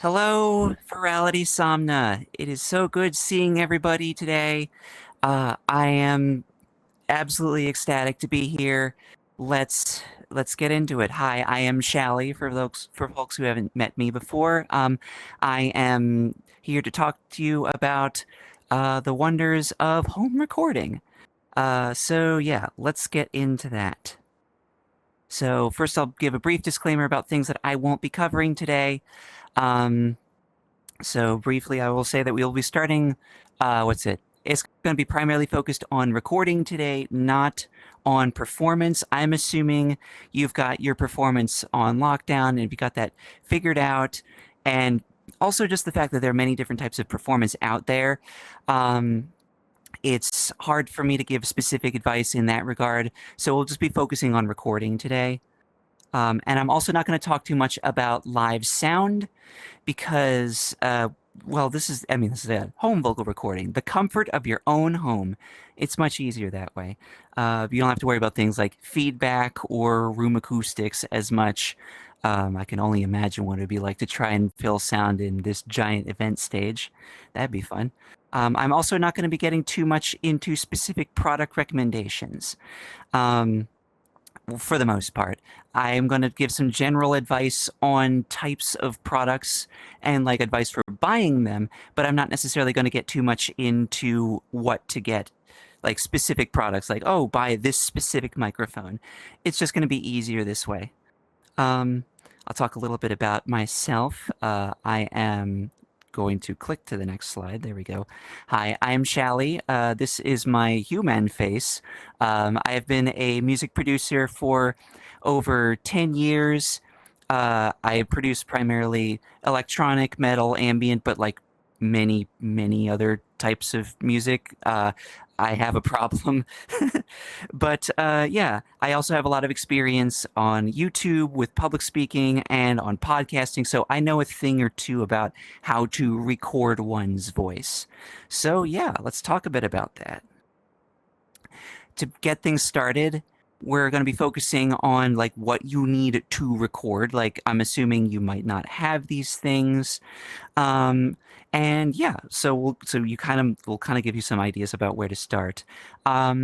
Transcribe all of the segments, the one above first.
Hello, Virality Somna. It is so good seeing everybody today. I am absolutely ecstatic to be here. Let's get into it. Hi, I am Shally for folks who haven't met me before. I am here to talk to you about the wonders of home recording. So yeah, let's get into that. So first, I'll give a brief disclaimer about things that I won't be covering today. Um, So briefly, I will say that we will be starting. What's it? It's going to be primarily focused on recording today, not on performance. I'm assuming you've got your performance on lockdown and you've got that figured out, and also just the fact that there are many different types of performance out there. Um, it's hard for me to give specific advice in that regard, so we'll just be focusing on recording today. And I'm also not going to talk too much about live sound because, well, this is a home vocal recording. The comfort of your own home. It's much easier that way. You don't have to worry about things like feedback or room acoustics as much. I can only imagine what it'd be like to try and fill sound in this giant event stage. That'd be fun. I'm also not going to be getting too much into specific product recommendations. Um, for the most part. I am going to give some general advice on types of products and like advice for buying them, but I'm not necessarily going to get too much into what to get, like specific products, like, oh, buy this specific microphone. It's just going to be easier this way. Um, I'll talk a little bit about myself. I am going to click to the next slide. There we go. Hi, I am Shally. This is my human face. I have been a music producer for over 10 years. I produce primarily electronic, metal, ambient, but like many, many other types of music. I have a problem. But yeah, I also have a lot of experience on YouTube with public speaking and on podcasting, so I know a thing or two about how to record one's voice. So yeah, let's talk a bit about that. To get things started, we're going to be focusing on like what you need to record. Like I'm assuming you might not have these things. Um, and yeah, we'll kind of give you some ideas about where to start.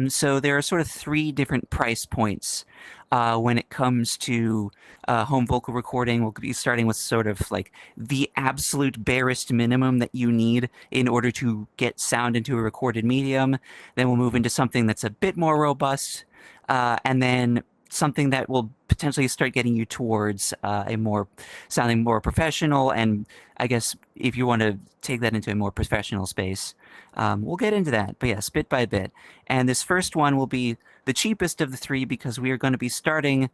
So there are sort of three different price points when it comes to home vocal recording. We'll be starting with sort of like the absolute barest minimum that you need in order to get sound into a recorded medium. Then we'll move into something that's a bit more robust, and then something that will potentially start getting you towards a more sounding more professional. And I guess if you want to take that into a more professional space, we'll get into that. But yes, bit by bit. And this first one will be the cheapest of the three because we are going to be starting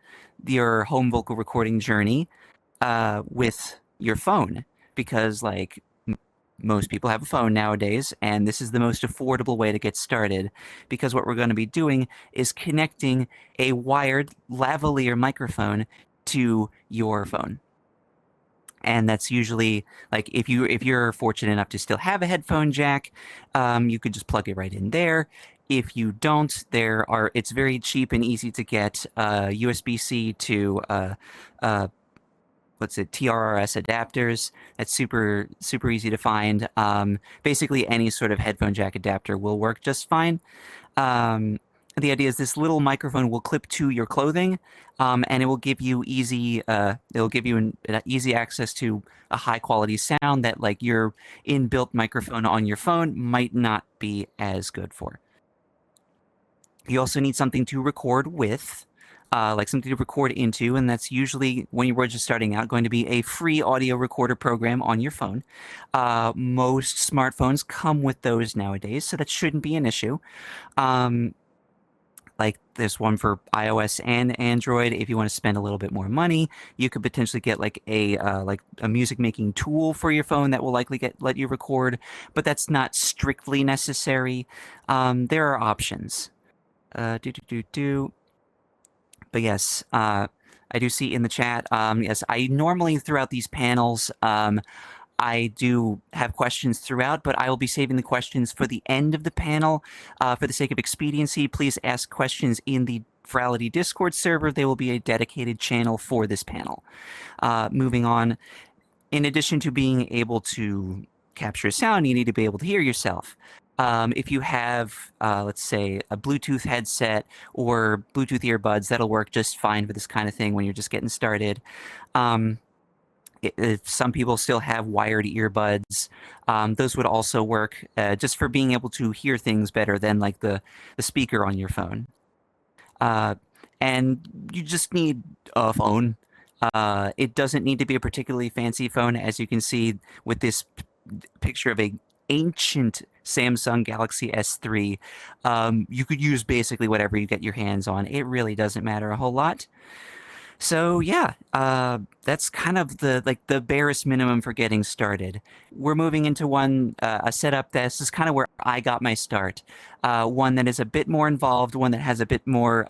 your home vocal recording journey with your phone because like most people have a phone nowadays, and this is the most affordable way to get started because what we're going to be doing is connecting a wired lavalier microphone to your phone. And that's usually like if you're fortunate enough to still have a headphone jack, you could just plug it right in there. If you don't, it's very cheap and easy to get USB-C to what's it, TRRS adapters. That's super super easy to find. Basically, any sort of headphone jack adapter will work just fine. The idea is this little microphone will clip to your clothing, and it will give you easy access to a high quality sound that like your inbuilt microphone on your phone might not be as good for. You also need something to record with, like something to record into, and that's usually when you were just starting out going to be a free audio recorder program on your phone. Most smartphones come with those nowadays, so that shouldn't be an issue. Um, like there's one for iOS and Android. If you want to spend a little bit more money, you could potentially get like a music making tool for your phone that will likely let you record, but that's not strictly necessary. There are options. Do do do do. But yes, I do see in the chat. Yes, I normally throughout these panels, I do have questions throughout, but I will be saving the questions for the end of the panel. For the sake of expediency, please ask questions in the Virality Discord server. There will be a dedicated channel for this panel. Moving on. in addition to being able to capture sound, you need to be able to hear yourself. If you have, let's say, a Bluetooth headset or Bluetooth earbuds, that'll work just fine for this kind of thing when you're just getting started. Um, if some people still have wired earbuds, those would also work just for being able to hear things better than like the speaker on your phone. Uh, and you just need a phone. It doesn't need to be a particularly fancy phone, as you can see with this picture of a ancient Samsung Galaxy S3. You could use basically whatever you get your hands on. It really doesn't matter a whole lot. So yeah, that's kind of the barest minimum for getting started. We're moving into a setup this is kind of where I got my start. One that is a bit more involved, one that has a bit more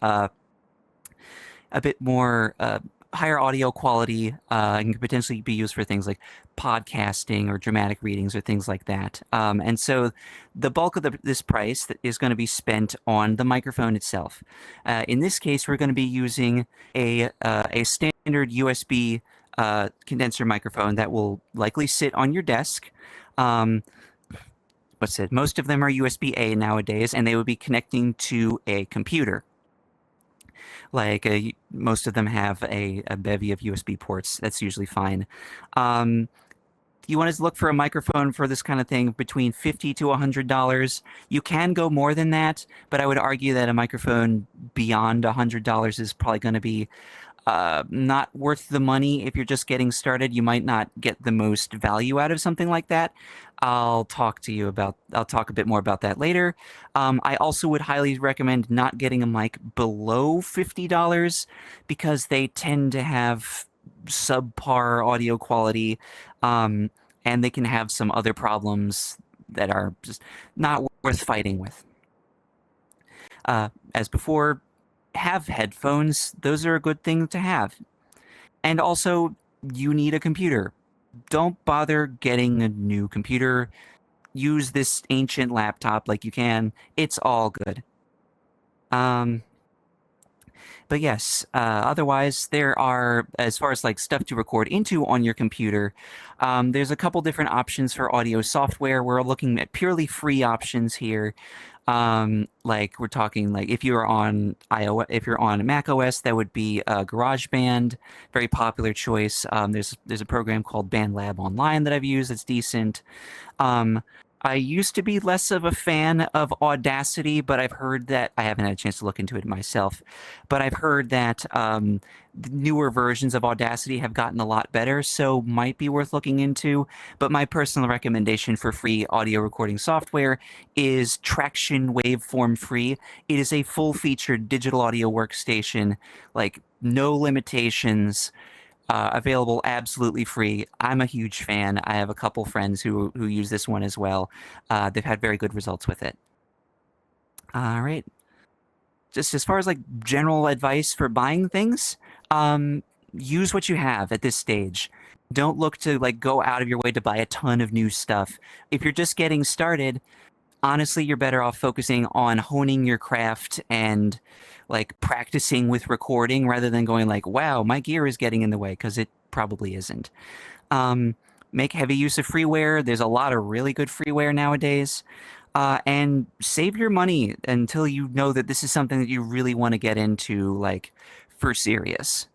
higher audio quality and could potentially be used for things like podcasting or dramatic readings or things like that. And so the bulk of this price is going to be spent on the microphone itself. In this case, we're going to be using a standard USB condenser microphone that will likely sit on your desk. What's it? Most of them are USB-A nowadays, and they would be connecting to a computer. Like most of them have a bevy of USB ports. That's usually fine. You want to look for a microphone for this kind of thing between $50 to $100. You can go more than that, but I would argue that a microphone beyond $100 is probably going to be not worth the money if you're just getting started. You might not get the most value out of something like that. I'll talk a bit more about that later. I also would highly recommend not getting a mic below $50 because they tend to have subpar audio quality, and they can have some other problems that are just not worth fighting with. As before, have headphones. Those are a good thing to have. And also, you need a computer. Don't bother getting a new computer. Use this ancient laptop like you can. It's all good. But yes, otherwise there are, as far as like stuff to record into on your computer, there's a couple different options for audio software. We're looking at purely free options here. Like we're talking like if you're on iOS, if you're on Mac OS, that would be GarageBand, very popular choice. There's a program called BandLab Online that I've used that's decent. Um, I used to be less of a fan of Audacity, but I've heard that I haven't had a chance to look into it myself. But I've heard that the newer versions of Audacity have gotten a lot better, so might be worth looking into. But my personal recommendation for free audio recording software is Traction Waveform Free. It is a full-featured digital audio workstation, like no limitations. Available absolutely free. I'm a huge fan. I have a couple friends who use this one as well. They've had very good results with it. All right. Just as far as like general advice for buying things, use what you have at this stage. Don't look to like go out of your way to buy a ton of new stuff. If you're just getting started, honestly, you're better off focusing on honing your craft and like practicing with recording rather than going like, wow, my gear is getting in the way, because it probably isn't. Um, Make heavy use of freeware. There's a lot of really good freeware nowadays. And save your money until you know that this is something that you really want to get into, like, for serious.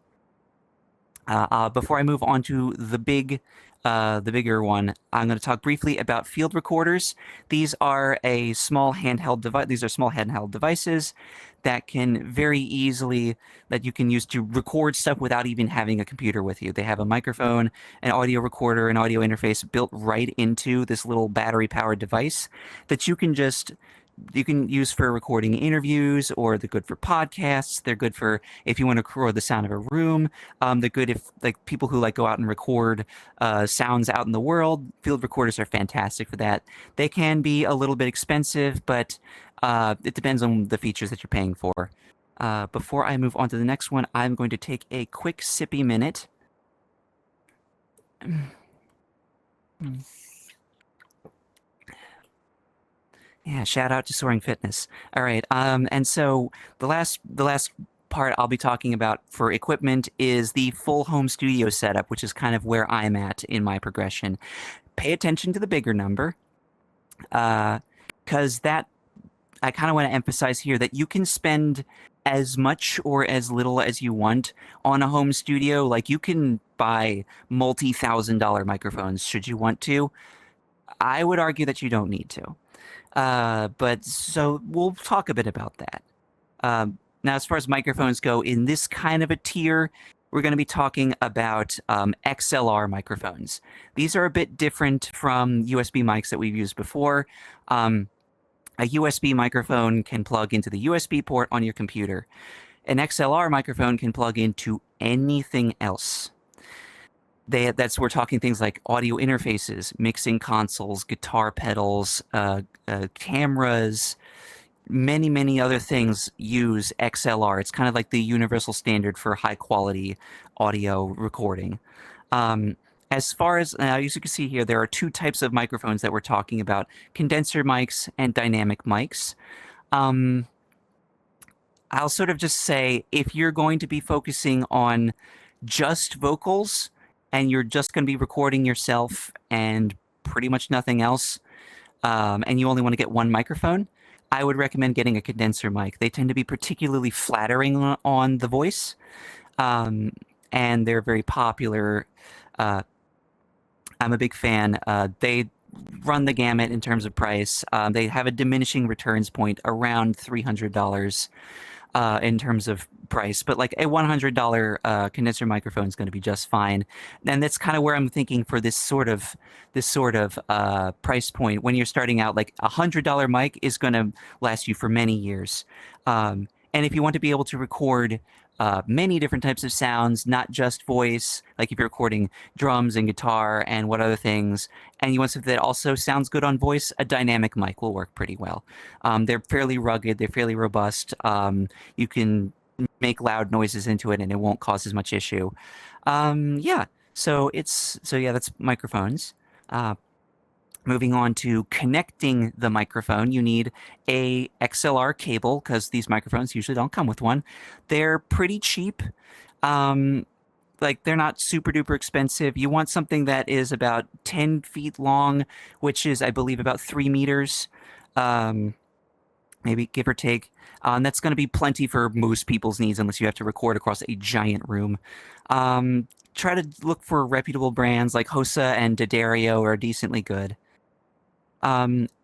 Before I move on to the bigger one, I'm going to talk briefly about field recorders. These are a small handheld device. These are small handheld devices that you can use to record stuff without even having a computer with you. They have a microphone, an audio recorder, an audio interface built right into this little battery-powered device that you can use for recording interviews, or they're good for podcasts. They're good for if you want to record the sound of a room. They're good if like people who like go out and record sounds out in the world. Field recorders are fantastic for that. They can be a little bit expensive, but it depends on the features that you're paying for. Before I move on to the next one, I'm going to take a quick sippy minute. Yeah, shout out to Soaring Fitness. All right, and so the last part I'll be talking about for equipment is the full home studio setup, which is kind of where I'm at in my progression. Pay attention to the bigger number, because that I kind of want to emphasize here that you can spend as much or as little as you want on a home studio. Like you can buy multi-$1,000 microphones should you want to. I would argue that you don't need to. But so we'll talk a bit about that. Now, as far as microphones go, in this kind of a tier, we're going to be talking about XLR microphones. These are a bit different from USB mics that we've used before. A USB microphone can plug into the USB port on your computer. An XLR microphone can plug into anything else. We're talking things like audio interfaces, mixing consoles, guitar pedals, cameras, many other things use XLR. It's kind of like the universal standard for high quality audio recording. As far as you can see here, there are two types of microphones that we're talking about: condenser mics and dynamic mics. I'll sort of just say, if you're going to be focusing on just vocals and you're just going to be recording yourself and pretty much nothing else, and you only want to get one microphone, I would recommend getting a condenser mic. They tend to be particularly flattering on the voice, and they're very popular. I'm a big fan. They run the gamut in terms of price. They have a diminishing returns point around $300 in terms of price, but like a $100 condenser microphone is going to be just fine. And that's kind of where I'm thinking for this sort of price point. When you're starting out, like $100 mic is going to last you for many years. And if you want to be able to record many different types of sounds, not just voice, like if you're recording drums and guitar and what other things, and you want something that also sounds good on voice, a dynamic mic will work pretty well. They're fairly rugged, they're fairly robust. You can make loud noises into it and it won't cause as much issue. So that's microphones. Moving on to connecting the microphone, you need a XLR cable, because these microphones usually don't come with one. They're pretty cheap. Like, they're not super duper expensive. You want something that is about 10 feet long, which is, I believe, about 3 meters, maybe give or take. That's going to be plenty for most people's needs, unless you have to record across a giant room. Try to look for reputable brands like Hosa and D'Addario are decently good.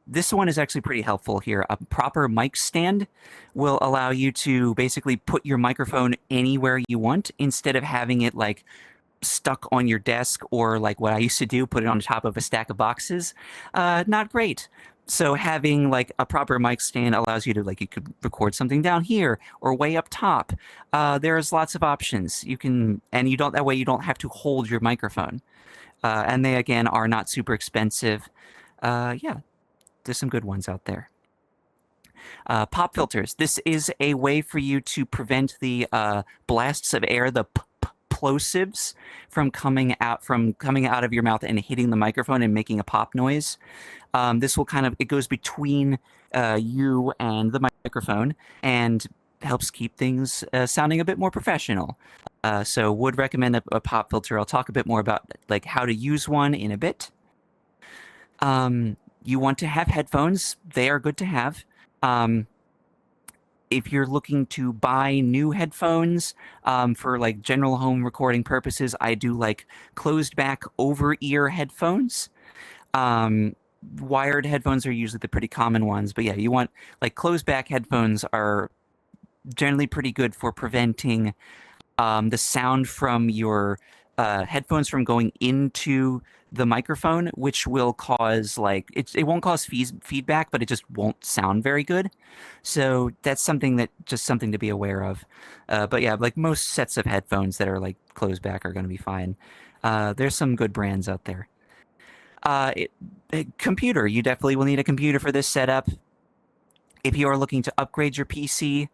This one is actually pretty helpful here. A proper mic stand will allow you to basically put your microphone anywhere you want, instead of having it like stuck on your desk, or like what I used to do, put it on top of a stack of boxes. Not great. So having like a proper mic stand allows you to, like, you could record something down here or way up top. There's lots of options. That way you don't have to hold your microphone. And they, again, are not super expensive. There's some good ones out there. Pop filters. This is a way for you to prevent the blasts of air, the plosives, from coming out of your mouth and hitting the microphone and making a pop noise. This will it goes between you and the microphone and helps keep things sounding a bit more professional. So would recommend a pop filter. I'll talk a bit more about like how to use one in a bit. You want to have headphones. They are good to have. If you're looking to buy new headphones for like general home recording purposes, I do like closed back over ear headphones. Wired headphones are usually the pretty common ones, but yeah, you want like closed back headphones are generally pretty good for preventing the sound from your headphones from going into the microphone, which will cause it won't cause feedback, but it just won't sound very good. So that's something to be aware of. But yeah, like most sets of headphones that are like closed back are going to be fine. There's some good brands out there. Computer, you definitely will need a computer for this setup. If you are looking to upgrade your PC,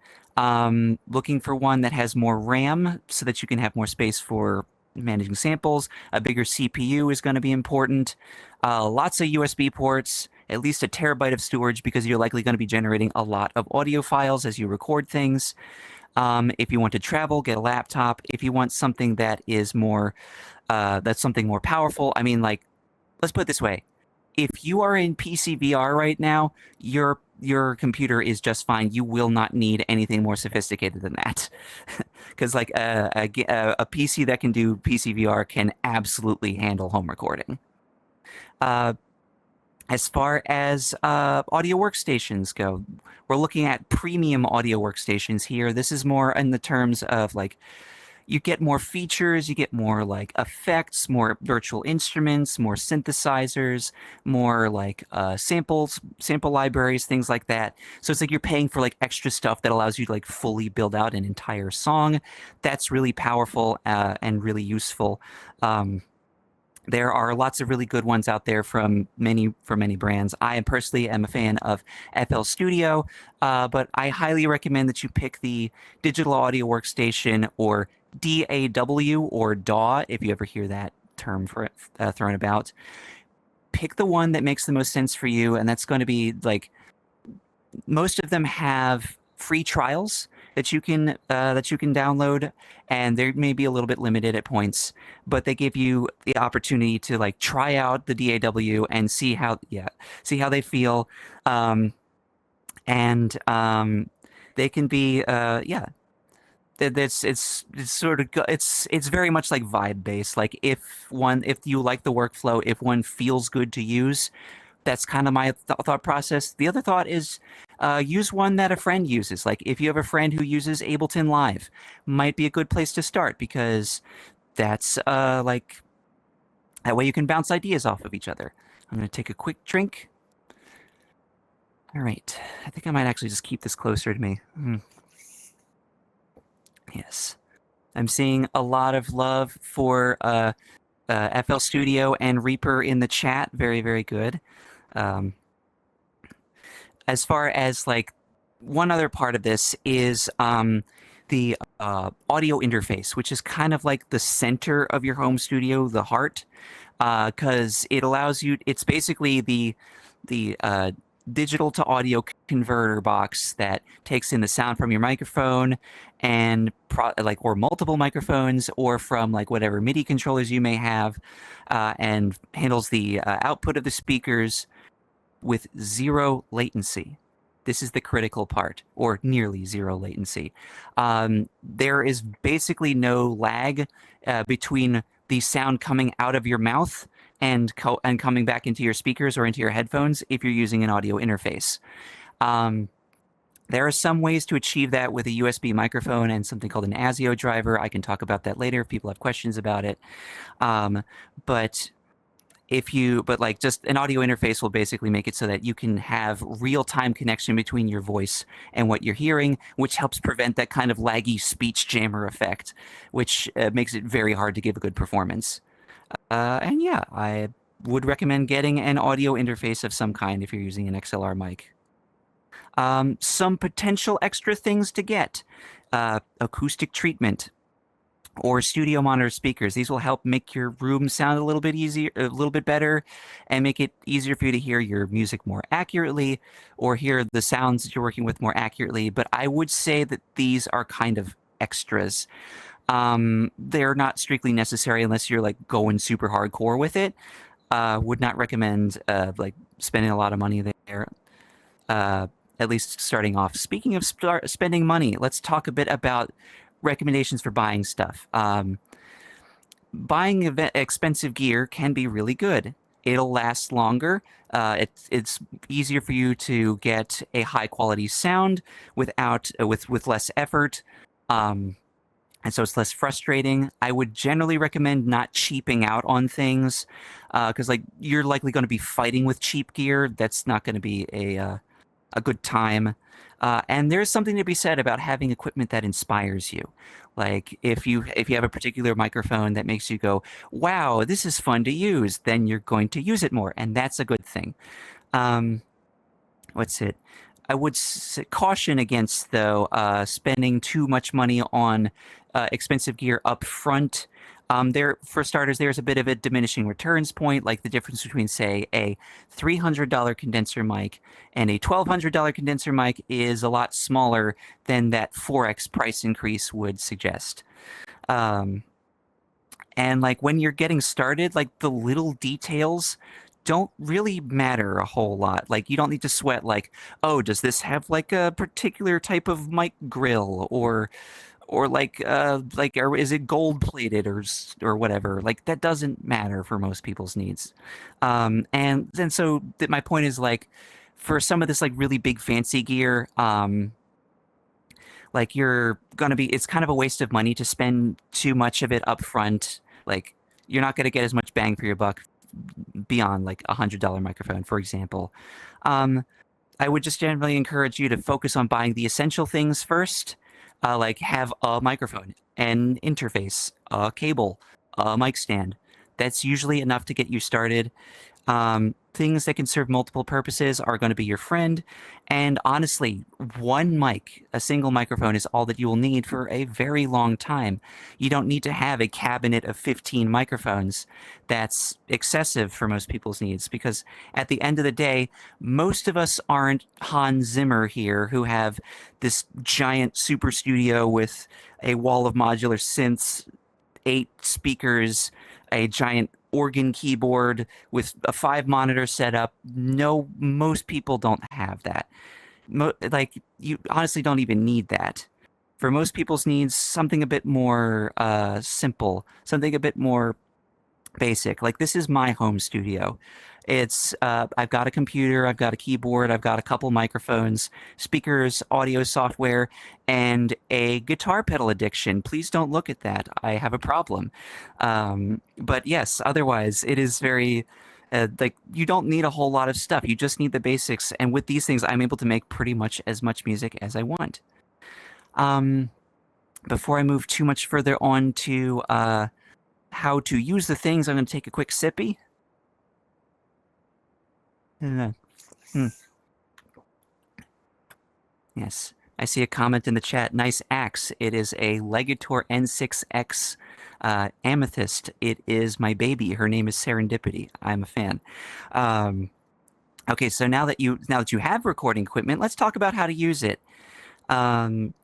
looking for one that has more RAM so that you can have more space for managing samples, a bigger CPU is going to be important. Lots of USB ports, at least a terabyte of storage, because you're likely going to be generating a lot of audio files as you record things. If you want to travel, get a laptop. If you want something that is more, that's something more powerful. I mean, like, let's put it this way: if you are in PCVR right now, your computer is just fine. You will not need anything more sophisticated than that, because like a PC that can do PCVR can absolutely handle home recording. Uh, as far as audio workstations go, we're looking at premium audio workstations here. This is more in the terms of like you get more features, you get more like effects, more virtual instruments, more synthesizers, more like sample libraries, things like that. So it's like you're paying for like extra stuff that allows you to like fully build out an entire song. That's really powerful and really useful. There are lots of really good ones out there from many brands. I personally am a fan of FL Studio, but I highly recommend that you pick the Digital Audio Workstation or DAW or DAW if you ever hear that term for thrown about. Pick the one that makes the most sense for you, and that's going to be like most of them have free trials that you can download, and they may be a little bit limited at points, but they give you the opportunity to like try out the DAW and see how they feel, um, and they can be it's sort of it's very much like vibe based. Like if you like the workflow, if one feels good to use, that's kind of my thought process. The other thought is use one that a friend uses. Like if you have a friend who uses Ableton Live, might be a good place to start because that's like that way you can bounce ideas off of each other. I'm going to take a quick drink. All right. I think I might actually just keep this closer to me. Yes. I'm seeing a lot of love for FL Studio and Reaper in the chat. Very, very good. Um, as far as like one other part of this is the audio interface, which is kind of like the center of your home studio, the heart, because it allows you. It's basically the digital to audio converter box that takes in the sound from your microphone and like or multiple microphones or from like whatever MIDI controllers you may have, and handles the output of the speakers with zero latency. This is the critical part, or nearly zero latency. There is basically no lag between the sound coming out of your mouth and coming back into your speakers or into your headphones if you're using an audio interface. There are some ways to achieve that with a USB microphone and something called an ASIO driver. I can talk about that later if people have questions about it. But like just an audio interface will basically make it so that you can have real-time connection between your voice and what you're hearing, which helps prevent that kind of laggy speech jammer effect, which makes it very hard to give a good performance. And yeah, I would recommend getting an audio interface of some kind if you're using an XLR mic. Some potential extra things to get. Acoustic treatment or studio monitor speakers. These will help make your room sound a little bit easier, a little bit better, and make it easier for you to hear your music more accurately or hear the sounds that you're working with more accurately. But I would say that these are kind of extras. They're not strictly necessary unless you're like going super hardcore with it. Would not recommend like spending a lot of money there. At least starting off. Speaking of spending money, let's talk a bit about recommendations for buying stuff. Buying expensive gear can be really good. It'll last longer. It's easier for you to get a high quality sound without with less effort. And so it's less frustrating. I would generally recommend not cheaping out on things because like you're likely going to be fighting with cheap gear. That's not going to be a good time. And there's something to be said about having equipment that inspires you. Like if you have a particular microphone that makes you go, "Wow, this is fun to use," then you're going to use it more, and that's a good thing. What's it? I would caution against though spending too much money on expensive gear up front. There, for starters, there's a bit of a diminishing returns point, like the difference between, say, a $300 condenser mic and a $1,200 condenser mic is a lot smaller than that 4x price increase would suggest. Um, and like when you're getting started, like the little details don't really matter a whole lot. Like you don't need to sweat like, oh, does this have like a particular type of mic grill or like or is it gold plated or whatever. Like that doesn't matter for most people's needs. And then so my point is like for some of this like really big fancy gear, like you're gonna be it's kind of a waste of money to spend too much of it up front. Like you're not gonna get as much bang for your buck beyond like $100 microphone, for example. Um, I would just generally encourage you to focus on buying the essential things first, like have a microphone, an interface, a cable, a mic stand. That's usually enough to get you started. Things that can serve multiple purposes are going to be your friend. And honestly, one mic, a single microphone, is all that you will need for a very long time. You don't need to have a cabinet of 15 microphones. That's excessive for most people's needs because at the end of the day, most of us aren't Hans Zimmer here who have this giant super studio with a wall of modular synths, 8 speakers, a giant organ keyboard with a 5 monitor setup. No, most people don't have that. Like you honestly don't even need that. For most people's needs, something a bit more simple, something a bit more basic. Like this is my home studio. It's I've got a computer, I've got a keyboard, I've got a couple microphones, speakers, audio software, and a guitar pedal addiction. Please don't look at that. I have a problem. But yes, otherwise it is very like you don't need a whole lot of stuff. You just need the basics. And with these things, I'm able to make pretty much as much music as I want. Um, Before I move too much further on to how to use the things, I'm going to take a quick sippy. Uh, hmm. Yes, I see a comment in the chat. Nice axe. It is a Legator N6X Amethyst. It is my baby. Her name is Serendipity. I'm a fan. Um, okay, so now that you have recording equipment, let's talk about how to use it. Um,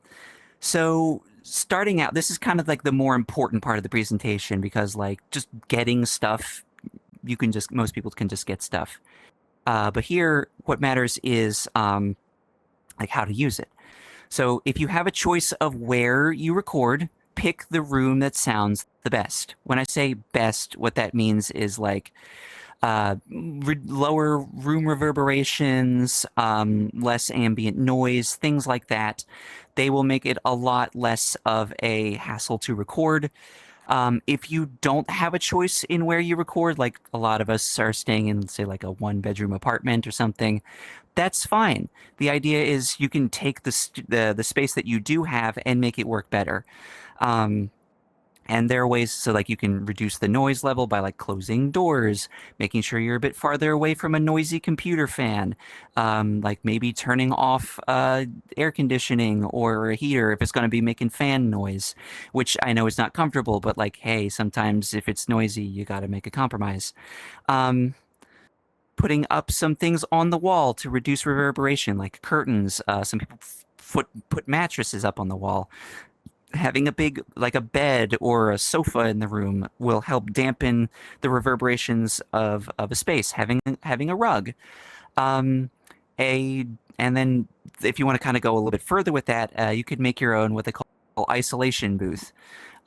so starting out, this is kind of like the more important part of the presentation because like just getting stuff, most people can just get stuff. But here, what matters is like how to use it. So if you have a choice of where you record, pick the room that sounds the best. When I say best, what that means is like lower room reverberations, less ambient noise, things like that. They will make it a lot less of a hassle to record. If you don't have a choice in where you record, like a lot of us are staying in, say, like a 1 bedroom apartment or something, that's fine. The idea is you can take the space that you do have and make it work better. And there are ways so like you can reduce the noise level by like closing doors, making sure you're a bit farther away from a noisy computer fan, like maybe turning off air conditioning or a heater if it's going to be making fan noise, which I know is not comfortable, but like, hey, sometimes if it's noisy, you got to make a compromise. Putting up some things on the wall to reduce reverberation, like curtains. Some people put mattresses up on the wall. Having a big like a bed or a sofa in the room will help dampen the reverberations of a space. Having a rug, um, a and then if you want to kind of go a little bit further with that, you could make your own what they call isolation booth.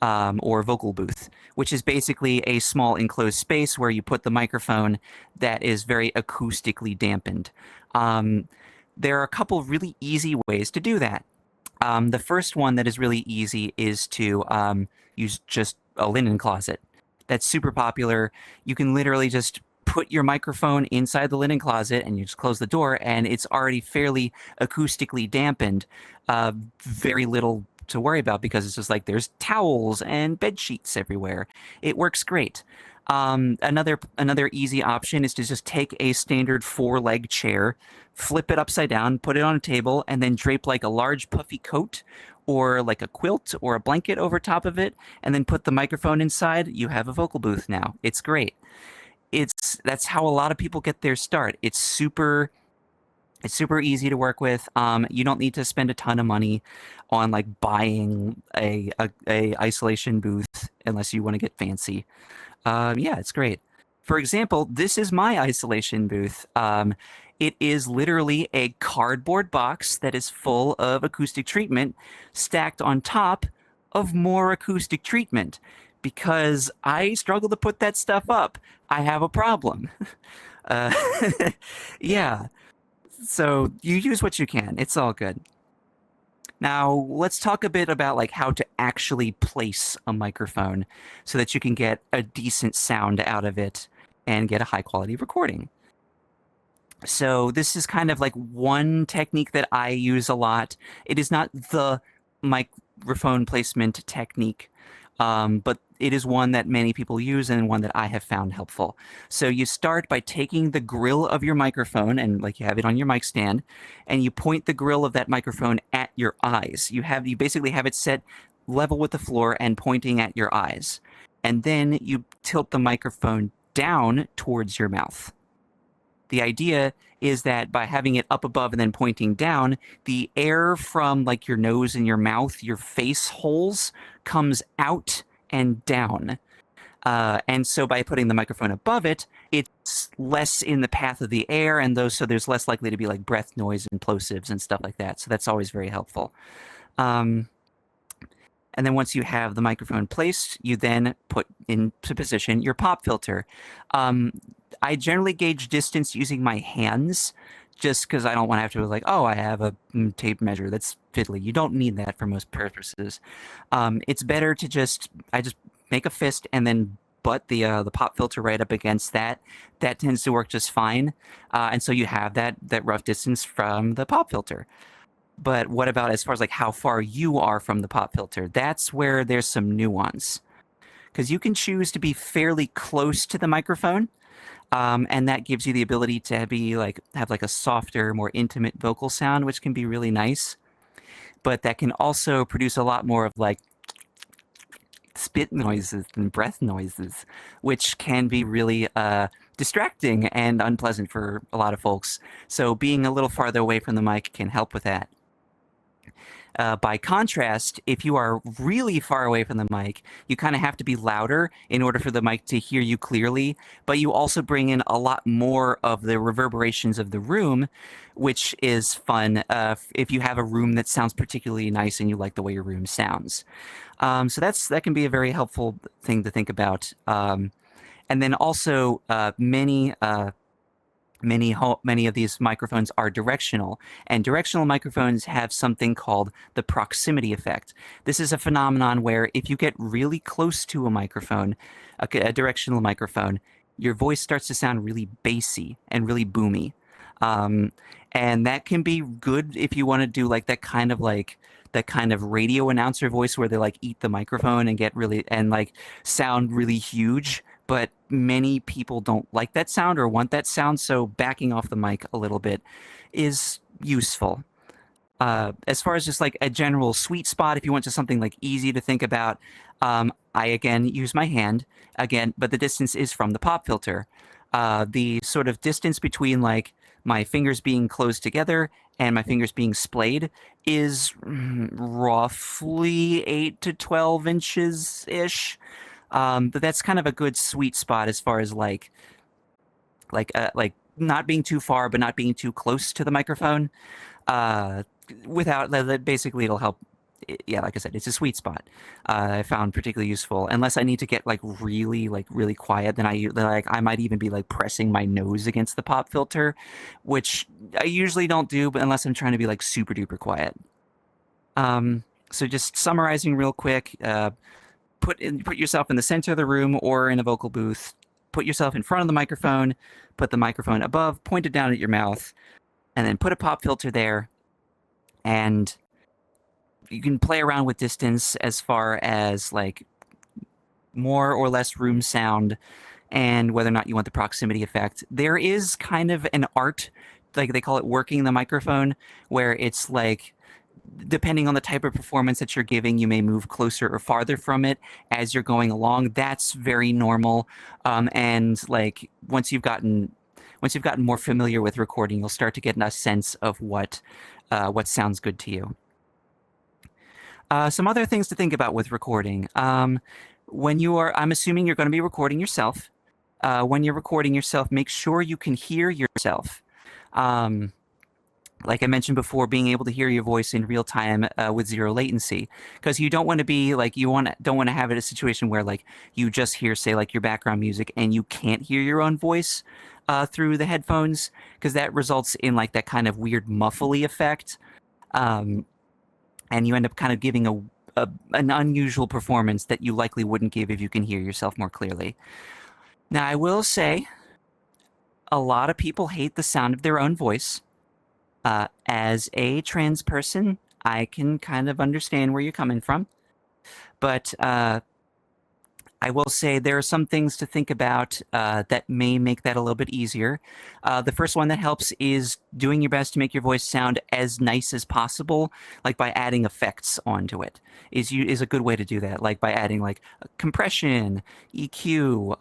Or vocal booth, which is basically a small enclosed space where you put the microphone that is very acoustically dampened. There are a couple really easy ways to do that. The first one that is really easy is to use just a linen closet. That's super popular. You can literally just put your microphone inside the linen closet and you just close the door, and it's already fairly acoustically dampened. Very little to worry about because it's just like there's towels and bed sheets everywhere. It works great. Another easy option is to just take a standard four-leg chair, flip it upside down, put it on a table, and then drape like a large puffy coat or like a quilt or a blanket over top of it, and then put the microphone inside. You have a vocal booth now. It's great. That's how a lot of people get their start. It's super easy to work with. You don't need to spend a ton of money on like buying a isolation booth unless you want to get fancy. Yeah, it's great. For example, this is my isolation booth. It is literally a cardboard box that is full of acoustic treatment stacked on top of more acoustic treatment. Because I struggle to put that stuff up, I have a problem. Uh, yeah, so you use what you can. It's all good. Now, let's talk a bit about like how to actually place a microphone so that you can get a decent sound out of it and get a high quality recording. So this is kind of like one technique that I use a lot. It is not the microphone placement technique, but it is one that many people use and one that I have found helpful. So you start by taking the grill of your microphone and like you have it on your mic stand, and you point the grill of that microphone at your eyes. You basically have it set level with the floor and pointing at your eyes. And then you tilt the microphone down towards your mouth. The idea is that by having it up above and then pointing down, the air from like your nose and your mouth, your face holes, comes out and down. And so by putting the microphone above it, it's less in the path of the air, and so there's less likely to be like breath noise and plosives and stuff like that. So that's always very helpful. And then once you have the microphone placed, you then put into position your pop filter. I generally gauge distance using my hands just because I don't want to have to like, oh, I have a tape measure. That's fiddly. You don't need that for most purposes. It's better to I just make a fist and then butt the pop filter right up against that. That tends to work just fine. And so you have that rough distance from the pop filter. But what about as far as like how far you are from the pop filter? That's where there's some nuance. Because you can choose to be fairly close to the microphone, and that gives you the ability to have like a softer, more intimate vocal sound, which can be really nice. But that can also produce a lot more of like spit noises and breath noises, which can be really distracting and unpleasant for a lot of folks. So being a little farther away from the mic can help with that. By contrast, if you are really far away from the mic, you kind of have to be louder in order for the mic to hear you clearly, but you also bring in a lot more of the reverberations of the room, which is fun if you have a room that sounds particularly nice and you like the way your room sounds. So that can be a very helpful thing to think about. And then also many of these microphones are directional, and directional microphones have something called the proximity effect. This is a phenomenon where if you get really close to a microphone, a directional microphone, your voice starts to sound really bassy and really boomy. And that can be good if you want to do like that kind of radio announcer voice where they like eat the microphone and get really and like sound really huge. But many people don't like that sound or want that sound, so backing off the mic a little bit is useful. As far as just like a general sweet spot, if you want just something like easy to think about, I again use my hand again, but the distance is from the pop filter. The sort of distance between like my fingers being closed together and my fingers being splayed is roughly 8 to 12 inches ish. But that's kind of a good sweet spot as far as like not being too far, but not being too close to the microphone. Basically it'll help. Yeah, like I said, it's a sweet spot. I found particularly useful. Unless I need to get really quiet, then I might even be like pressing my nose against the pop filter, which I usually don't do, but unless I'm trying to be like super duper quiet. So just summarizing real quick. Put yourself in the center of the room or in a vocal booth. Put yourself in front of the microphone. Put the microphone above, pointed down at your mouth, and then put a pop filter there. And you can play around with distance as far as like more or less room sound. and whether or not you want the proximity effect. There is kind of an art, like they call it working the microphone, where it's like, depending on the type of performance that you're giving, you may move closer or farther from it as you're going along. That's very normal. And like once you've gotten more familiar with recording, you'll start to get a sense of what sounds good to you. Some other things to think about with recording. I'm assuming you're going to be recording yourself. When you're recording yourself, make sure you can hear yourself. Like I mentioned before, being able to hear your voice in real time with zero latency, because you don't want to be like don't want to have it a situation where like you just hear, say, like your background music and you can't hear your own voice through the headphones, because that results in like that kind of weird muffly effect, and you end up kind of giving an unusual performance that you likely wouldn't give if you can hear yourself more clearly. Now, I will say, a lot of people hate the sound of their own voice. As a trans person, I can kind of understand where you're coming from, but I will say there are some things to think about that may make that a little bit easier. The first one that helps is doing your best to make your voice sound as nice as possible, like by adding effects onto it. Is a good way to do that, like by adding like compression, EQ,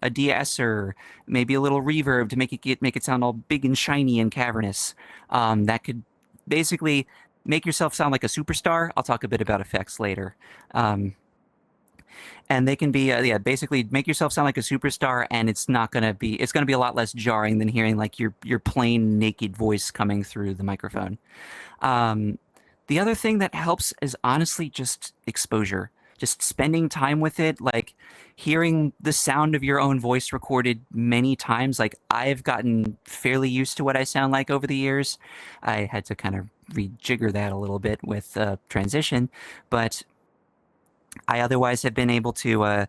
a de-esser, maybe a little reverb to make it sound all big and shiny and cavernous. That could basically make yourself sound like a superstar. I'll talk a bit about effects later. And they can be basically make yourself sound like a superstar, and it's going to be a lot less jarring than hearing like your plain naked voice coming through the microphone. The other thing that helps is honestly just exposure, just spending time with it, like hearing the sound of your own voice recorded many times. Like, I've gotten fairly used to what I sound like over the years. I had to kind of rejigger that a little bit with transition, but I otherwise have been able to, I've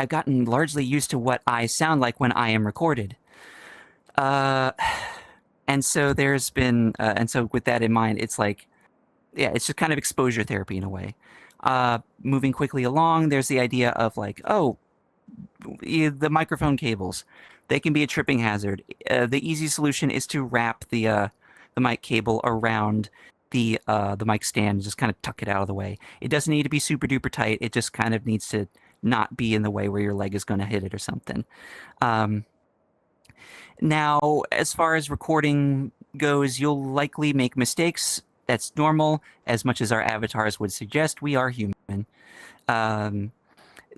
gotten largely used to what I sound like when I am recorded. And so and so with that in mind, it's like, yeah, it's just kind of exposure therapy in a way. Moving quickly along, there's the idea of like, the microphone cables. They can be a tripping hazard. The easy solution is to wrap the mic cable around the mic stand and just kind of tuck it out of the way. It doesn't need to be super duper tight. It just kind of needs to not be in the way where your leg is going to hit it or something. Now, as far as recording goes, you'll likely make mistakes. That's normal. As much as our avatars would suggest, we are human.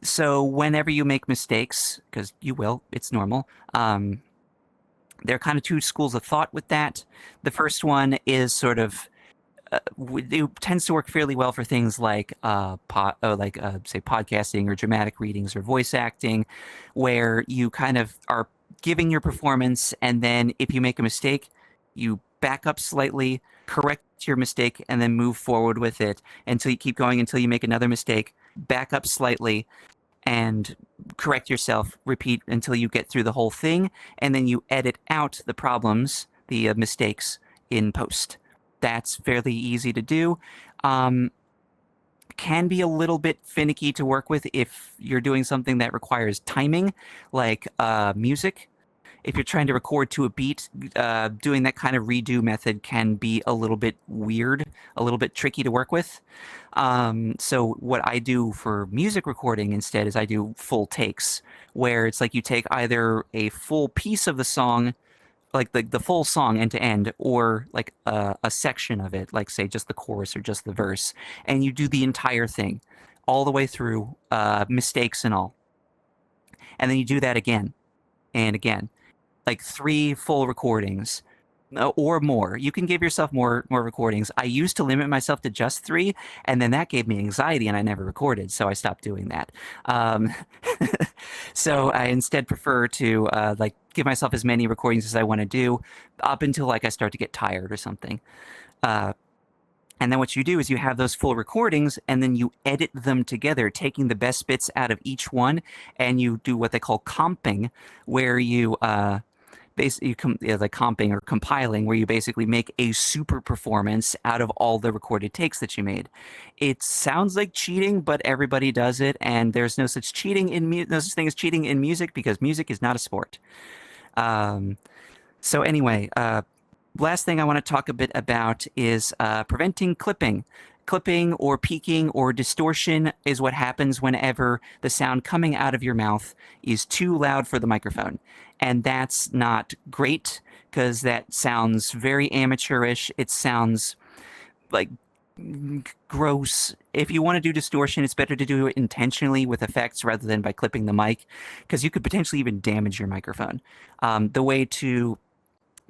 So whenever you make mistakes, because you will, it's normal, there are kind of two schools of thought with that. The first one is sort of it tends to work fairly well for things like say podcasting or dramatic readings or voice acting, where you kind of are giving your performance, and then if you make a mistake, you back up slightly, correct your mistake, and then move forward with it until you keep going until you make another mistake, back up slightly, and correct yourself, repeat until you get through the whole thing, and then you edit out the problems, the mistakes, in post. That's fairly easy to do. Can be a little bit finicky to work with if you're doing something that requires timing, like music. If you're trying to record to a beat, doing that kind of redo method can be a little bit weird, a little bit tricky to work with. So what I do for music recording instead is I do full takes, where it's like you take either a full piece of the song, like the full song end to end, or like a section of it, like say just the chorus or just the verse, and you do the entire thing all the way through, mistakes and all. And then you do that again and again, like 3 full recordings or more. You can give yourself more recordings. I used to limit myself to just 3, and then that gave me anxiety and I never recorded, so I stopped doing that. So I instead prefer to like give myself as many recordings as I want to do up until like I start to get tired or something. And then what you do is you have those full recordings, and then you edit them together, taking the best bits out of each one, and you do what they call comping, where you basically like comping or compiling, where you basically make a super performance out of all the recorded takes that you made. It sounds like cheating, but everybody does it, and there's no such no such thing as cheating in music, because music is not a sport. Um, so anyway, last thing I want to talk a bit about is preventing clipping. Clipping or peaking or distortion is what happens whenever the sound coming out of your mouth is too loud for the microphone. And that's not great, because that sounds very amateurish. It sounds like gross. If you want to do distortion, it's better to do it intentionally with effects rather than by clipping the mic, because you could potentially even damage your microphone. The way to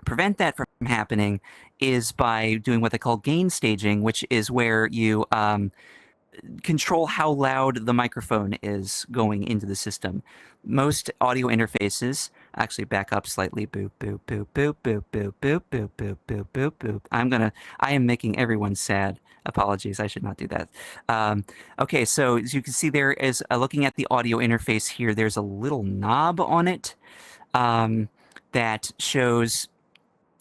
prevent that from happening is by doing what they call gain staging, which is where you control how loud the microphone is going into the system. Most audio interfaces actually back up slightly. Boop, boop, boop, boop, boop, boop, boop, boop, boop, boop, boop, boop. I am making everyone sad. Apologies, I should not do that. Okay, so as you can see, there is looking at the audio interface here, there's a little knob on it that shows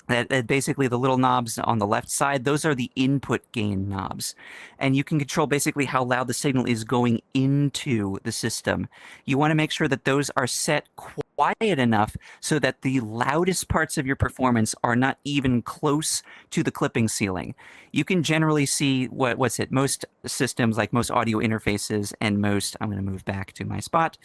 that basically the little knobs on the left side, those are the input gain knobs. And you can control basically how loud the signal is going into the system. You want to make sure that those are set quiet enough so that the loudest parts of your performance are not even close to the clipping ceiling. You can generally see most systems, like most audio interfaces and most, I'm going to move back to my spot.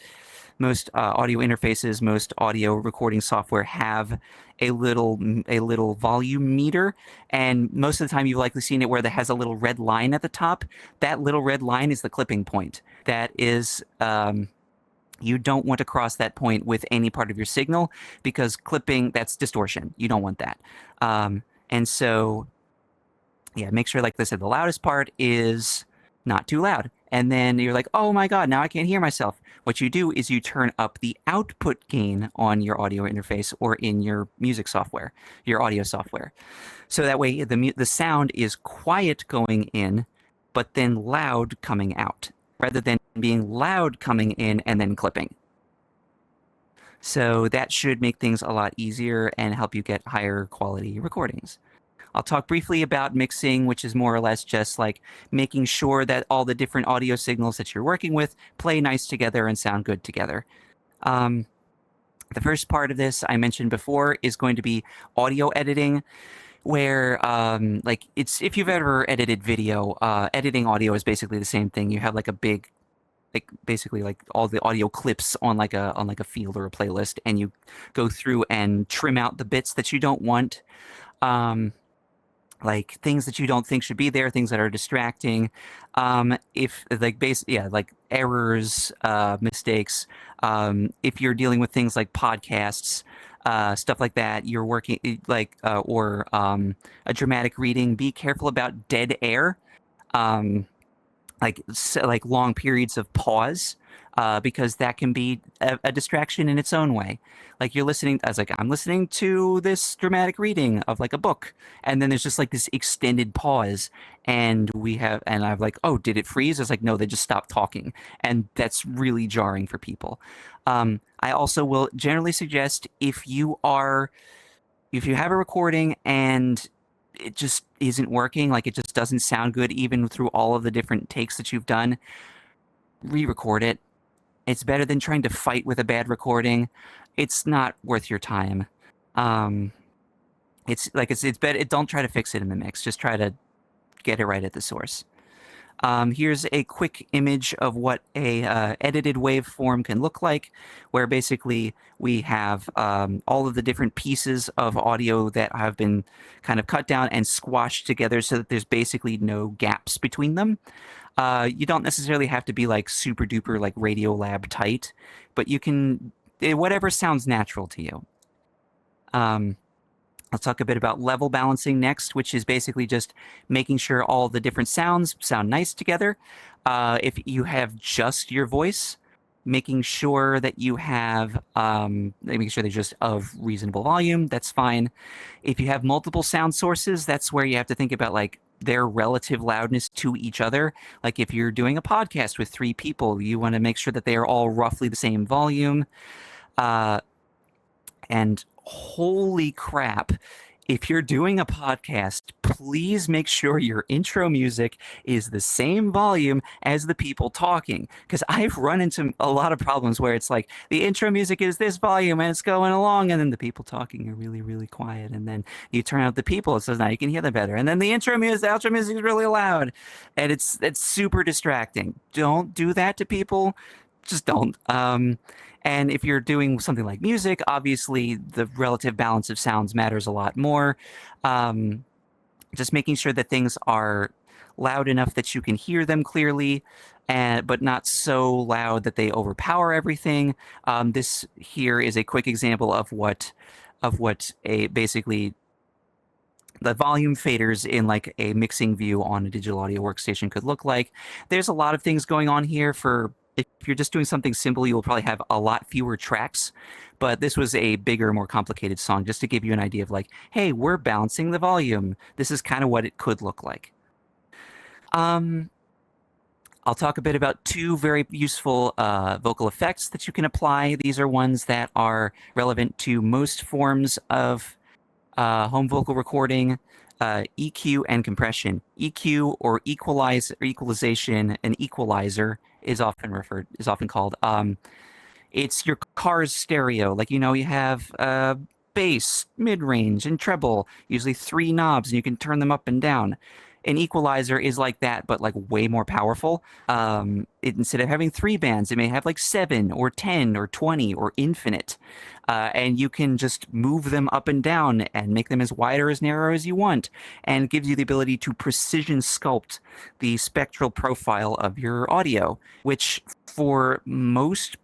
Most audio interfaces, most audio recording software have a little volume meter, and most of the time you've likely seen it where it has a little red line at the top. That little red line is the clipping point. That is, you don't want to cross that point with any part of your signal, because clipping, that's distortion. You don't want that. And so, yeah, make sure, like I said, the loudest part is not too loud. And then you're like, oh my God, now I can't hear myself. What you do is you turn up the output gain on your audio interface or in your music software, your audio software. So that way the sound is quiet going in, but then loud coming out, rather than being loud coming in and then clipping. So that should make things a lot easier and help you get higher quality recordings. I'll talk briefly about mixing, which is more or less just like making sure that all the different audio signals that you're working with play nice together and sound good together. The first part of this I mentioned before is going to be audio editing, where if you've ever edited video, editing audio is basically the same thing. You have like a big, basically like all the audio clips on like a field or a playlist, and you go through and trim out the bits that you don't want. Like things that you don't think should be there, things that are distracting, like errors, mistakes. If you're dealing with things like podcasts, stuff like that, you're working or a dramatic reading, be careful about dead air, like long periods of pause, because that can be a distraction in its own way. Like I'm listening to this dramatic reading of like a book, and then there's just like this extended pause, and I'm like, oh, did it freeze? It's like, no, they just stopped talking, and that's really jarring for people. I also will generally suggest if you have a recording and it just isn't working, like it just doesn't sound good even through all of the different takes that you've done, re-record it. It's better than trying to fight with a bad recording. It's not worth your time. It's better. Don't try to fix it in the mix. Just try to get it right at the source. Here's a quick image of what a edited waveform can look like, where basically we have all of the different pieces of audio that have been kind of cut down and squashed together so that there's basically no gaps between them. You don't necessarily have to be like super duper like Radiolab tight, but you can, whatever sounds natural to you. I'll talk a bit about level balancing next, which is basically just making sure all the different sounds sound nice together. If you have just your voice, making sure that you have, making sure they're just of reasonable volume, that's fine. If you have multiple sound sources, that's where you have to think about like their relative loudness to each other. Like if you're doing a podcast with 3 people, you want to make sure that they are all roughly the same volume. And holy crap, if you're doing a podcast, please make sure your intro music is the same volume as the people talking. Because I've run into a lot of problems where it's like the intro music is this volume and it's going along, and then the people talking are really, really quiet. And then you turn out the people, so now you can hear them better. And then the outro music is really loud, and it's super distracting. Don't do that to people. Just don't. And if you're doing something like music, obviously the relative balance of sounds matters a lot more. Just making sure that things are loud enough that you can hear them clearly, but not so loud that they overpower everything. This here is a quick example of what a basically the volume faders in like a mixing view on a digital audio workstation could look like. There's a lot of things going on here. For if you're just doing something simple, you will probably have a lot fewer tracks, but this was a bigger, more complicated song just to give you an idea of like, hey, we're balancing the volume. This is kind of what it could look like. I'll talk a bit about two very useful vocal effects that you can apply. These are ones that are relevant to most forms of home vocal recording, EQ and compression. EQ or equalization, an equalizer is often called. It's your car's stereo. Like, you have bass, mid-range, and treble, usually 3 knobs, and you can turn them up and down. An equalizer is like that, but like way more powerful. Instead of having 3 bands, it may have like 7 or 10 or 20 or infinite. And you can just move them up and down and make them as wide or as narrow as you want. And it gives you the ability to precision sculpt the spectral profile of your audio, which for most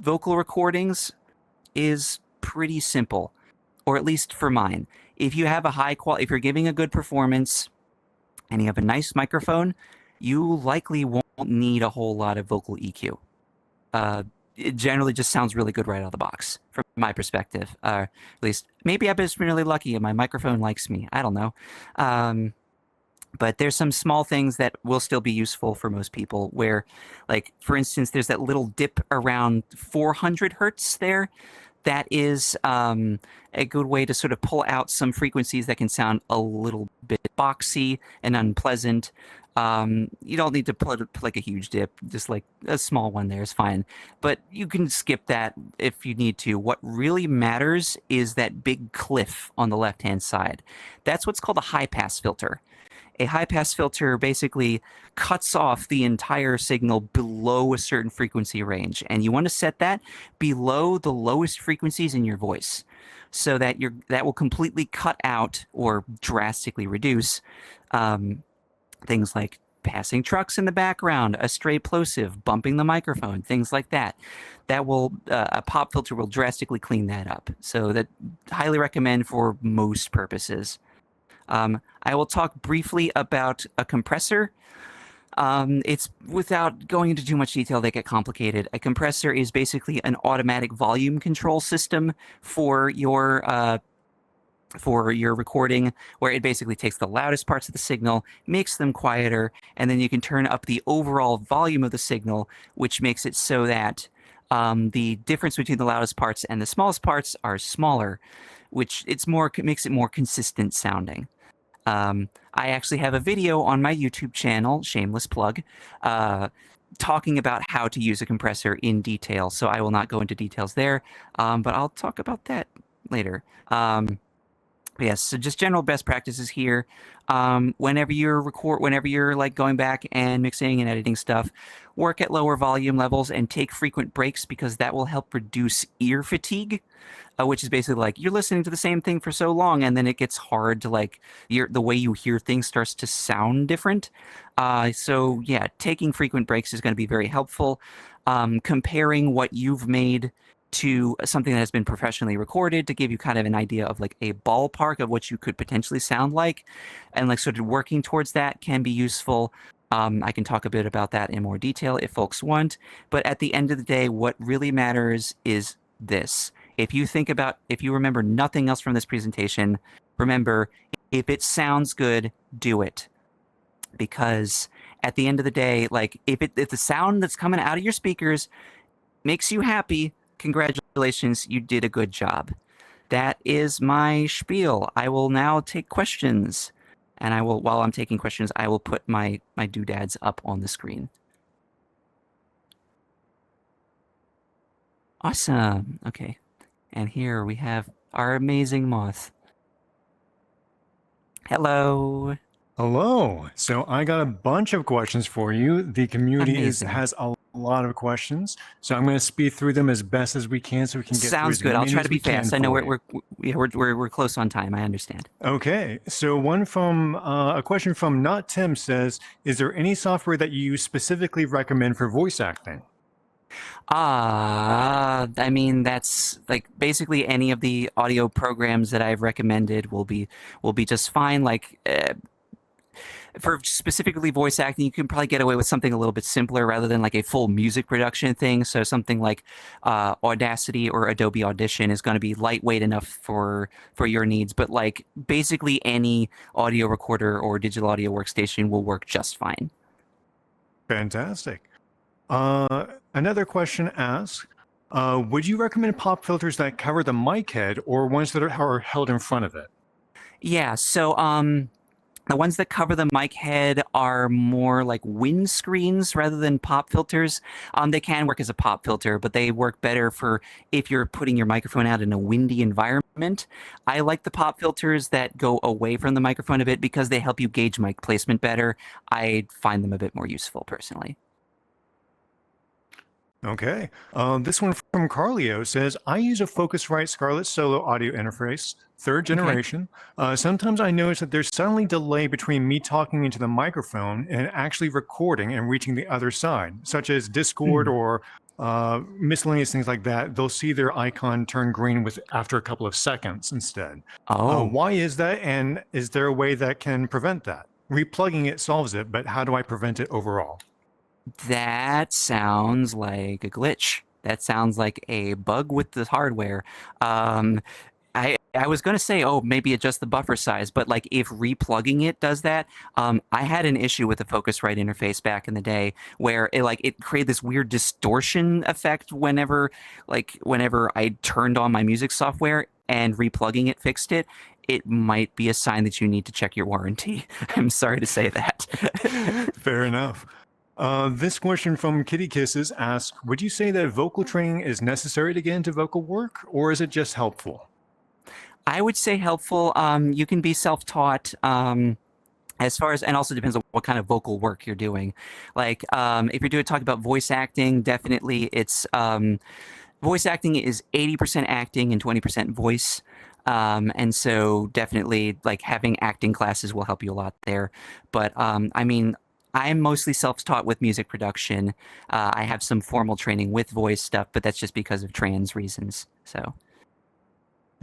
vocal recordings is pretty simple, or at least for mine. If you have a high quality, if you're giving a good performance and you have a nice microphone, you likely won't need a whole lot of vocal EQ. It generally just sounds really good right out of the box, from my perspective. At least, maybe I've just been really lucky and my microphone likes me. I don't know. But there's some small things that will still be useful for most people where, like, for instance, there's that little dip around 400 hertz there. That is a good way to sort of pull out some frequencies that can sound a little bit boxy and unpleasant. You don't need to put like a huge dip, just like a small one there is fine. But you can skip that if you need to. What really matters is that big cliff on the left-hand side. That's what's called a high-pass filter. A high-pass filter basically cuts off the entire signal below a certain frequency range, and you want to set that below the lowest frequencies in your voice, so that that will completely cut out or drastically reduce things like passing trucks in the background, a stray plosive, bumping the microphone, things like that. That will a pop filter will drastically clean that up. So that highly recommend for most purposes. I will talk briefly about a compressor. It's without going into too much detail, they get complicated. A compressor is basically an automatic volume control system for your recording, where it basically takes the loudest parts of the signal, makes them quieter, and then you can turn up the overall volume of the signal, which makes it so that the difference between the loudest parts and the smallest parts are smaller, which makes it more consistent sounding. I actually have a video on my YouTube channel, shameless plug, talking about how to use a compressor in detail. So I will not go into details there, but I'll talk about that later. Yes, so just general best practices here. Whenever you're like going back and mixing and editing stuff, work at lower volume levels and take frequent breaks, because that will help reduce ear fatigue, which is basically like you're listening to the same thing for so long, and then it gets hard to like the way you hear things starts to sound different. So yeah, taking frequent breaks is going to be very helpful. Comparing what you've made to something that has been professionally recorded to give you kind of an idea of like a ballpark of what you could potentially sound like, and like sort of working towards that can be useful. I can talk a bit about that in more detail if folks want, but at the end of the day, what really matters is this. If you remember nothing else from this presentation, remember, if it sounds good, do it. Because at the end of the day, like if the sound that's coming out of your speakers makes you happy, congratulations, you did a good job. that is my spiel. I will now take questions. And I will, while I'm taking questions, I will put my doodads up on the screen. Awesome. Okay. And here we have our amazing moth. Hello. Hello. So I got a bunch of questions for you. The community has a lot of questions, so I'm going to speed through them as best as we can, so we can get Sounds through good. I'll try to be we fast. I know we're close on time. I understand. Okay. So one from a question from Not Tim says, "Is there any software that you specifically recommend for voice acting?" I mean, that's like basically any of the audio programs that I've recommended will be just fine. Like for specifically voice acting, you can probably get away with something a little bit simpler rather than like a full music production thing. So something like Audacity or Adobe Audition is going to be lightweight enough for your needs. But like basically any audio recorder or digital audio workstation will work just fine. Fantastic. Another question asks, would you recommend pop filters that cover the mic head or ones that are held in front of it? Yeah, so the ones that cover the mic head are more like windscreens rather than pop filters. They can work as a pop filter, but they work better for if you're putting your microphone out in a windy environment. I like the pop filters that go away from the microphone a bit because they help you gauge mic placement better. I find them a bit more useful personally. Okay. This one from Carlio says, I use a Focusrite Scarlett Solo audio interface, third generation. Okay. Sometimes I notice that there's suddenly delay between me talking into the microphone and actually recording and reaching the other side, such as Discord or miscellaneous things like that. They'll see their icon turn green after a couple of seconds instead. Why is that? And is there a way that can prevent that? Replugging it solves it, but how do I prevent it overall? That sounds like a glitch. That sounds like a bug with the hardware. I was going to say, oh, maybe adjust the buffer size, but like if replugging it does that, I had an issue with the Focusrite interface back in the day where it created this weird distortion effect whenever I turned on my music software, and replugging it fixed it. It might be a sign that you need to check your warranty. I'm sorry to say that. Fair enough. This question from Kitty Kisses asks, would you say that vocal training is necessary to get into vocal work, or is it just helpful? I would say helpful. You can be self-taught. As far as, and also depends on what kind of vocal work you're doing. Like, if you're talking about voice acting, definitely it's, voice acting is 80% acting and 20% voice. And so definitely like having acting classes will help you a lot there. But, I mean, I'm mostly self-taught with music production. I have some formal training with voice stuff, but that's just because of trans reasons. So.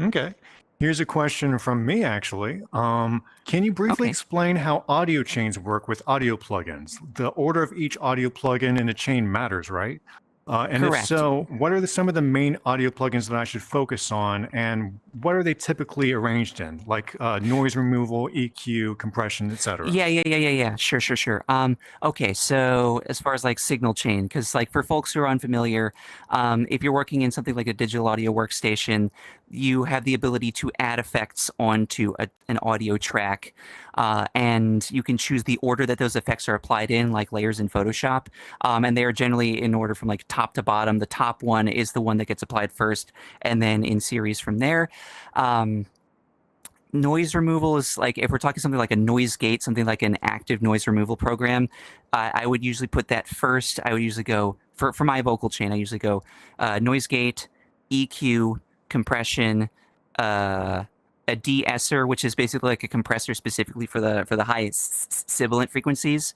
Okay. Here's a question from me, actually. Can you briefly explain how audio chains work with audio plugins? The order of each audio plugin in a chain matters, right? And Correct. If so, what are some of the main audio plugins that I should focus on, and what are they typically arranged in, like noise removal, EQ, compression, etc.? Yeah. Sure. Okay, so as far as like signal chain, because like for folks who are unfamiliar, if you're working in something like a digital audio workstation, you have the ability to add effects onto an audio track, and you can choose the order that those effects are applied in, like layers in Photoshop, and they are generally in order from like top to bottom. The top one is the one that gets applied first, and then in series from there. Noise removal is like, if we're talking something like a noise gate, something like an active noise removal program, I would usually put that first. I would usually go, for my vocal chain, I usually go noise gate, EQ, compression, a de-esser, which is basically like a compressor specifically for the high sibilant frequencies,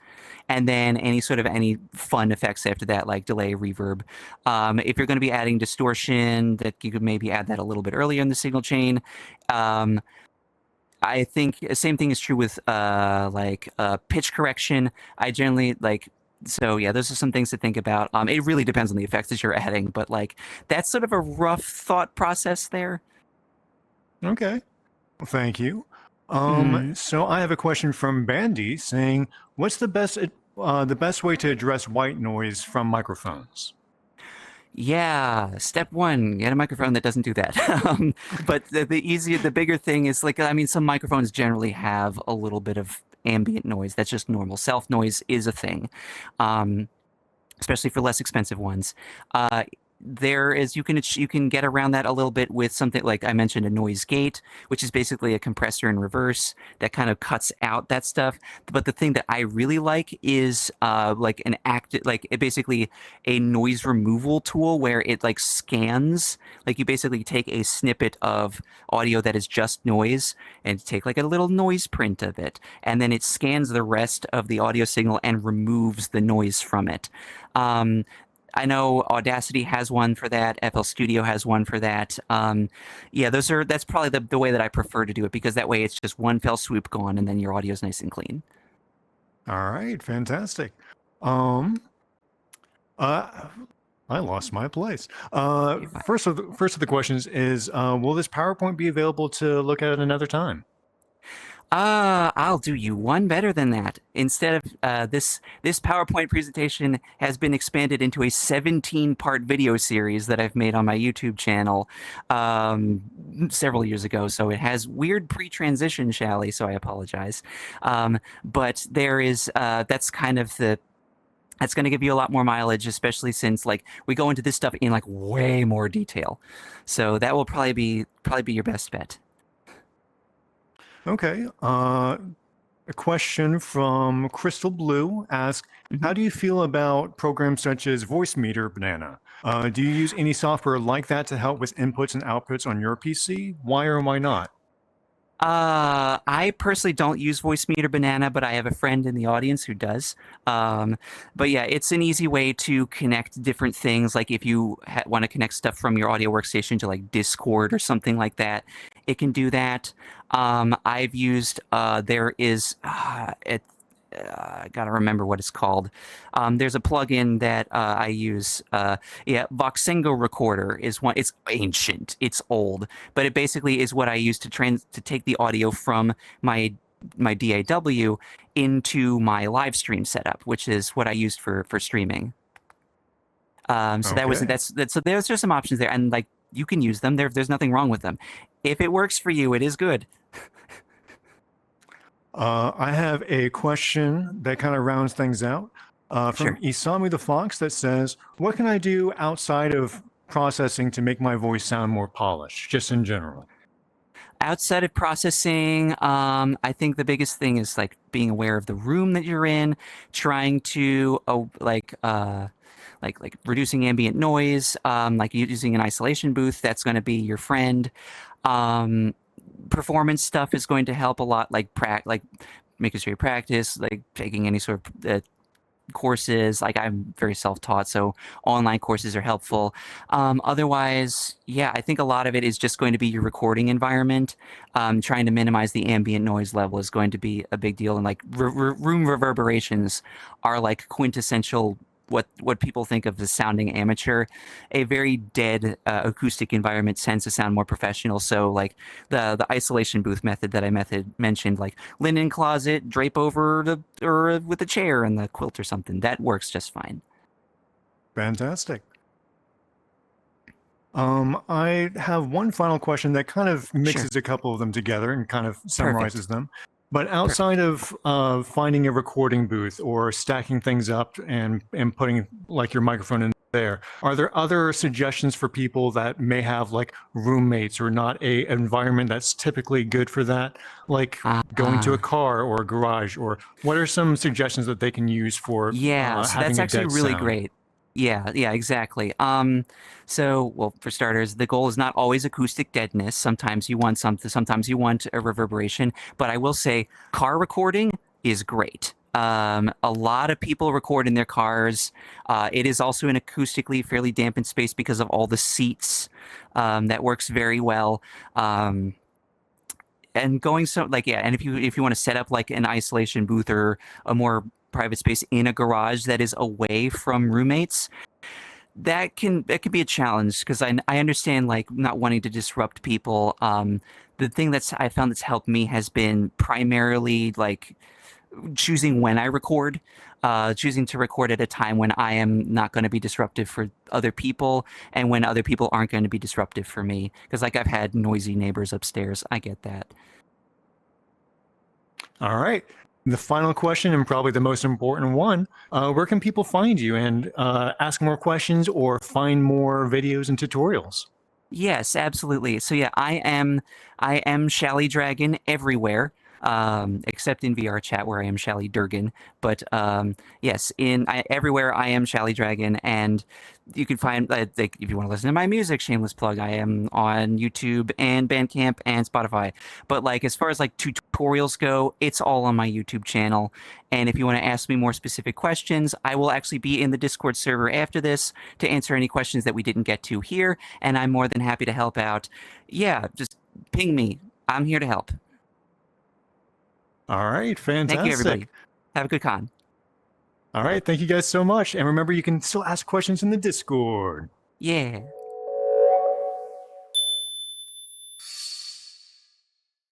and then any fun effects after that, like delay, reverb. If you're going to be adding distortion, that you could maybe add that a little bit earlier in the signal chain. I think the same thing is true with pitch correction. I generally so yeah, those are some things to think about. It really depends on the effects that you're adding, but like that's sort of a rough thought process there. Okay, well, thank you. So I have a question from Bandy saying, what's the best way to address white noise from microphones? Yeah, step one, get a microphone that doesn't do that. But the bigger thing is like, I mean, some microphones generally have a little bit of ambient noise. That's just normal. Self noise is a thing. Um, Especially for less expensive ones. Uh, there is you can get around that a little bit with something like I mentioned a noise gate, which is basically a compressor in reverse that kind of cuts out that stuff. But the thing that I really like is like an basically a noise removal tool where it like scans, like you basically take a snippet of audio that is just noise and take like a little noise print of it, and then it scans the rest of the audio signal and removes the noise from it. Um, I know Audacity has one for that. FL Studio has one for that. Yeah, that's probably the way that I prefer to do it because that way it's just one fell swoop gone and then your audio is nice and clean. All right, fantastic. Um, uh, I lost my place. First of the questions is, will this PowerPoint be available to look at another time? I'll do you one better than that. Instead of this PowerPoint presentation has been expanded into a 17-part video series that I've made on my YouTube channel several years ago. So it has weird pre-transition, Shally, so I apologize. But there is that's kind of the that's going to give you a lot more mileage, especially since like we go into this stuff in like way more detail. So that will probably be your best bet. Okay. A question from Crystal Blue asks, Mm-hmm. how do you feel about programs such as Voice Meter Banana? Do you use any software like that to help with inputs and outputs on your PC? Why or why not? I personally don't use Voice Meter Banana, but I have a friend in the audience who does. But yeah, it's an easy way to connect different things. Like if you want to connect stuff from your audio workstation to like Discord or something like that, it can do that. I've used, there is, I gotta remember what it's called. There's a plugin that I use. Yeah, Voxengo Recorder is one. It's ancient. It's old, but it basically is what I use to take the audio from my DAW into my live stream setup, which is what I used for streaming. So Okay. so there's just some options there, and like you can use them. There's nothing wrong with them. If it works for you, it is good. I have a question that kind of rounds things out from Sure. Isamu the Fox that says, what can I do outside of processing to make my voice sound more polished, just in general? Outside of processing, I think the biggest thing is like being aware of the room that you're in, trying to like reducing ambient noise, like using an isolation booth. That's going to be your friend. Um, Performance stuff is going to help a lot, like making sure you practice, like taking any sort of courses. Like I'm very self-taught, so online courses are helpful. Otherwise, yeah, I think a lot of it is just going to be your recording environment. Trying to minimize the ambient noise level is going to be a big deal, and like room reverberations are like quintessential. What people think of as sounding amateur, a very dead acoustic environment tends to sound more professional. So like the isolation booth method that I mentioned, like linen closet, drape over or with a chair and the quilt or something, that works just fine. Fantastic. I have one final question that kind of mixes a couple of them together and kind of summarizes them. But outside of finding a recording booth or stacking things up and putting like your microphone in there, are there other suggestions for people that may have like roommates or not a environment that's typically good for that, like going to a car or a garage? Or what are some suggestions that they can use for Yeah, so having that's a actually dead really sound? great. Yeah, exactly. So, well, for starters, the goal is not always acoustic deadness. Sometimes you want something, sometimes you want a reverberation. But I will say, car recording is great. A lot of people record in their cars. It is also an acoustically fairly dampened space because of all the seats. That works very well. And going so like yeah, and if you want to set up like an isolation booth or a more private space in a garage that is away from roommates, that can be a challenge because I understand like not wanting to disrupt people. The thing that's I found that's helped me has been primarily like choosing when I record. choosing to record at a time when I am not going to be disruptive for other people and when other people aren't going to be disruptive for me. Because, like, I've had noisy neighbors upstairs. I get that. All right. The final question, and probably the most important one, where can people find you and ask more questions or find more videos and tutorials? Yes, absolutely. So yeah, I am Shally Dragon everywhere, except in VR chat where I am Shally Durgan. But yes, everywhere I am Shally Dragon, and you can find like, if you want to listen to my music, shameless plug, I am on YouTube and Bandcamp and Spotify. But like as far as like tutorials go, it's all on my YouTube channel. And if you want to ask me more specific questions, I will actually be in the Discord server after this to answer any questions that we didn't get to here, and I'm more than happy to help out. Yeah, just ping me. I'm here to help. All right, fantastic. Thank you, everybody. Have a good con. All right, thank you guys so much. And remember, you can still ask questions in the Discord. Yeah.